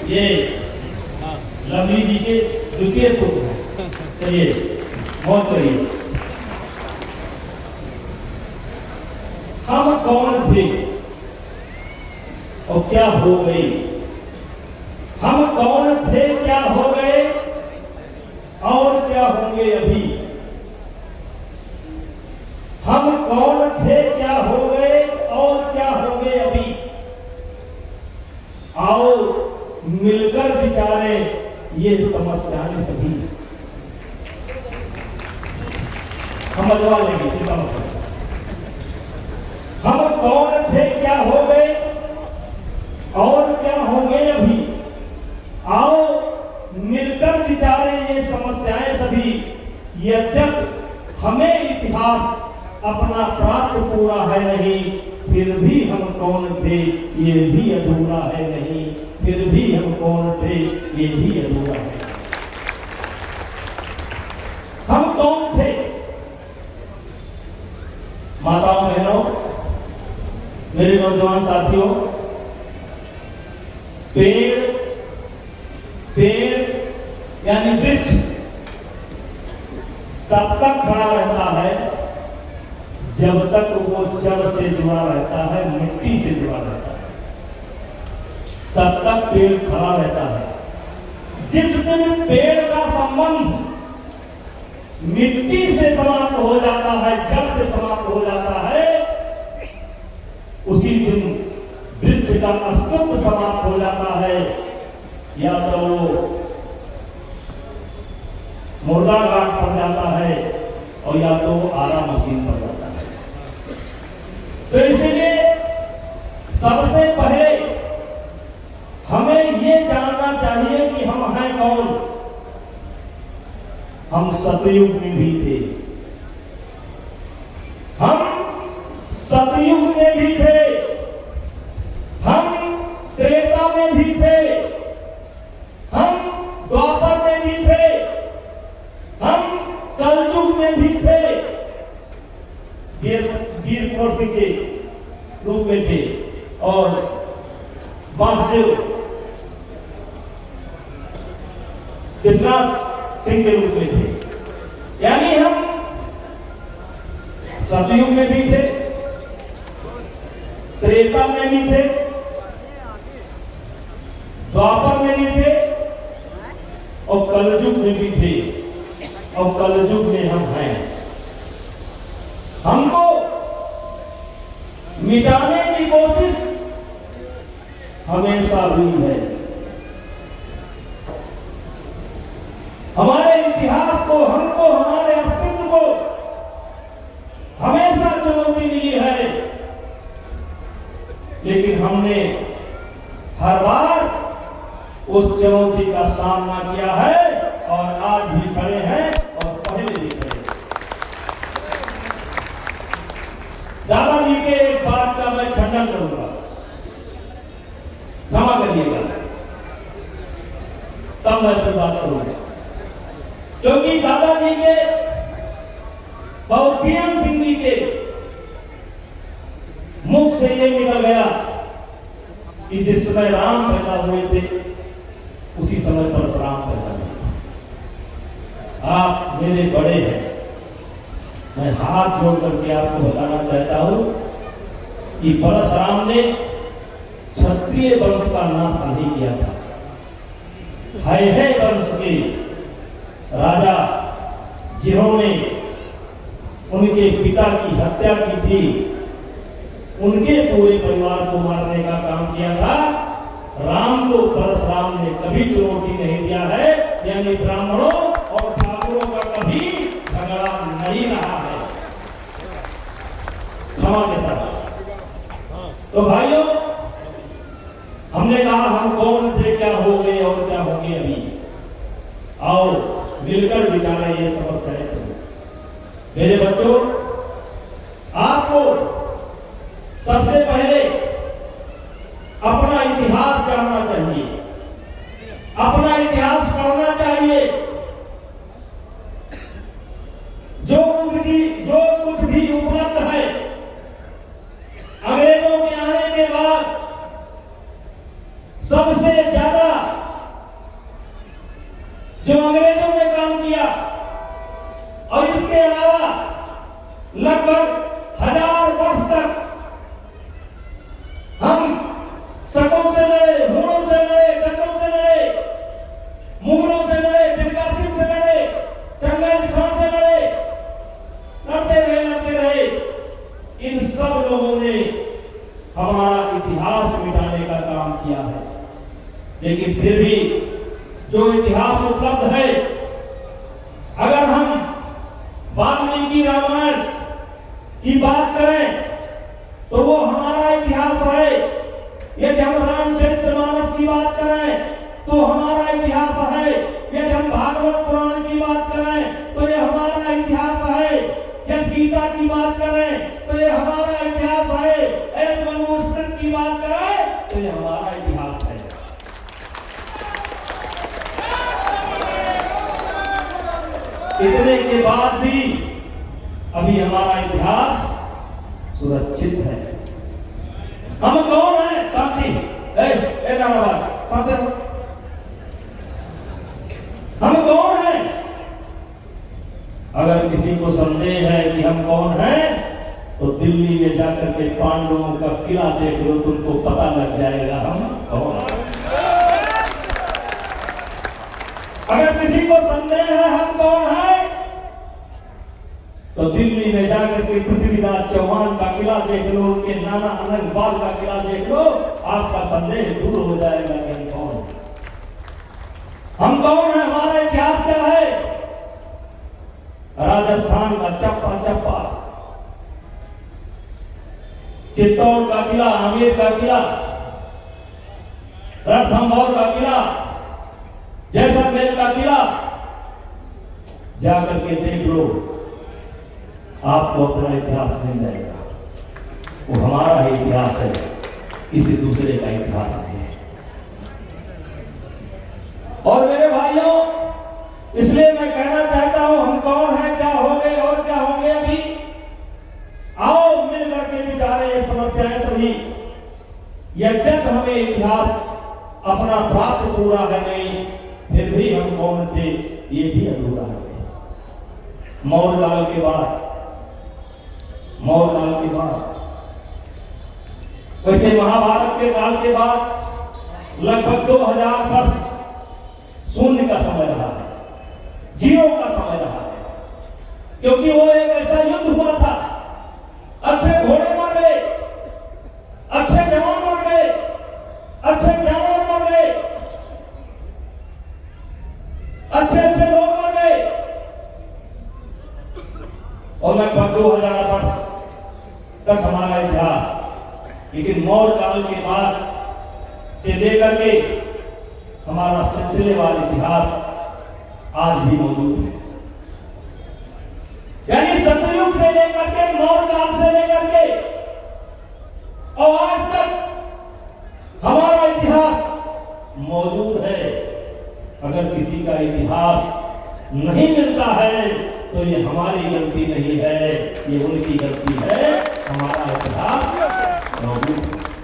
ये लवली जी के द्वितीय पुत्र हैं। चलिए बहुत करिए। हम कौन थे और क्या हो गए? हम कौन थे, क्या हो गए और क्या होंगे अभी? हम कौन थे, क्या हो गए और क्या होंगे अभी? आओ मिलकर विचारे ये समस्याएं सभी। हम बदला लेंगे, चिंता मत करो। हम कौन थे, क्या हो गए और क्या होंगे अभी? आओ मिलकर विचारे ये समस्याएं सभी। यद्यप हमें इतिहास अपना प्राप्त पूरा है नहीं, फिर भी हम कौन थे ये भी अधूरा है नहीं। फिर भी हम कौन थे ये भी अधूरा है। हम कौन थे? माताओं बहनों, मेरे नौजवान साथियों, पेड़ यानी वृक्ष तब तक खड़ा रहता है जब तक वो जड़ से जुड़ा रहता है, मिट्टी से जुड़ा रहता है, तब तक पेड़ खड़ा रहता है। जिस दिन पेड़ का संबंध मिट्टी से समाप्त हो जाता है, जड़ से समाप्त हो जाता है, उसी दिन वृक्ष का अस्तित्व समाप्त हो जाता है। या तो वो मुर्दा घाट पर जाता है और या तो आरा मशीन पर जाता है। तो इसलिए सबसे पहले हमें ये जानना चाहिए कि हम हैं कौन। हम सतयुग में भी थे, हम सतयुग में भी थे, हम त्रेता में भी थे, हम द्वापर में भी थे, हम कलयुग में भी थे, वीर कौशिक के रूप में थे और वासुदेव कृष्णनाथ सिंह के रूप में थे। यानी हम सतयुग में भी थे, त्रेता में भी थे, द्वापर में भी थे और कलयुग में भी थे और कलयुग में हम हैं। हमको मिटाने की कोशिश हमेशा हुई है। हमारे इतिहास को, हमको, हमारे अस्तित्व को हमेशा चुनौती मिली है, लेकिन हमने हर बार उस चुनौती का सामना किया है और आज भी खड़े हैं और पहले भी खड़े। दादाजी के एक बात का मैं खंडन करूंगा, क्षमा करिएगा, तब मैं फिर बात करूंगा। क्योंकि दादाजी के और पीएम सिंह जी के मुख से ये निकल गया कि जिस समय राम पैदा हुए थे उसी समय परशुराम पैदा हुए। आप मेरे बड़े हैं, मैं हाथ जोड़ करके आपको बताना चाहता हूं कि परशुराम ने क्षत्रिय वंश का नाश नहीं किया था। है वंश के राजा जिन्होंने उनके पिता की हत्या की थी, उनके पूरे परिवार को मारने का काम किया था। राम को परशुराम ने कभी चुनौती नहीं दिया है, यानी ब्राह्मणों और ठाकुरों का कभी झगड़ा नहीं रहा है, क्षमा के साथ। तो भाइयों, हमने कहा हम कौन थे, क्या हो गए और क्या होंगे अभी। आओ मिलकर विचारें ये समस्याएं सब। मेरे बच्चों, आपको सबसे पहले अपना इतिहास जानना चाहिए, अपना इतिहास पढ़ना चाहिए। जो कुछ भी उपलब्ध है अंग्रेजों के आने के बाद सबसे ज्यादा जो अंग्रेजों ने काम किया, और इसके अलावा लगभग 1000 वर्ष तक हम शकों से लड़े, हुणों से लड़े, डचों से लड़े, मुगलों से लड़े, फिर कासिम से लड़े, चंगेज खान से लड़े, लड़ते रहे। इन सब लोगों ने हमारा इतिहास मिटाने का काम किया है, लेकिन फिर भी जो इतिहास उपलब्ध है, अगर हम वाल्मीकि रामायण की बात करें तो वो हमारा इतिहास है। यदि हम रामचरितमानस की बात करें तो हमारा इतिहास है। यदि हम भागवत पुराण की बात करें तो ये हमारा इतिहास है। यदि गीता की बात करें तो ये हमारा इतिहास है। यदि मनुस्मृति की बात करें तो ये हमारा इतिहास है। इतने के बाद भी अभी हमारा इतिहास सुरक्षित है। हम कौन है साथी? साथी हम कौन हैं? अगर किसी को संदेह है कि हम कौन हैं तो दिल्ली में जाकर के पांडवों का किला देख लो, तुमको पता लग जाएगा हम कौन हैं। अगर किसी को संदेह है हम कौन हैं तो दिल्ली में जाकर के पृथ्वीराज चौहान का किला देख लो, उनके नाना अनंगपाल का किला देख लो, आपका संदेह दूर हो जाएगा कि हम कौन हैं। हम कौन है? हमारा इतिहास क्या है? राजस्थान का चप्पा चप्पा, चित्तौड़ का किला, आमेर का किला, रणथंभौर का किला, जैसलमेर का किला, जाकर के देख लो, आपको अपना इतिहास मिल जाएगा। वो हमारा ही इतिहास है, किसी दूसरे का इतिहास नहीं है। और मेरे भाइयों, इसलिए मैं कहना चाहता हूं, हम कौन है, क्या हो गए और क्या होंगे अभी। आओ मिलकर के विचारें ये समस्याएं सभी। यद्यप हमें इतिहास अपना प्राप्त पूरा है नहीं, फिर भी हम कौन थे ये भी अधूरा है। मौर्य काल के बाद वैसे महाभारत के काल के बाद लगभग 2000 वर्ष शून्य का समय रहा है, जीरो का समय रहा है, क्योंकि वो एक ऐसा युद्ध हुआ था। अच्छे घोड़े मर गए, अच्छे जवान मर गए, अच्छे जानवर मर गए, अच्छे लोग मर गए, और लगभग 2000 वर्ष तक हमारा इतिहास। लेकिन मौर्य काल के बाद से लेकर के हमारा सिलसिलेवार इतिहास आज भी मौजूद है। यानी सतयुग से लेकर के, मौर्य काल से लेकर के और आज तक हमारा इतिहास मौजूद है। अगर किसी का इतिहास नहीं मिलता है तो ये हमारी गलती नहीं है, ये उनकी गलती है। हमारा इतिहास मौजूद है।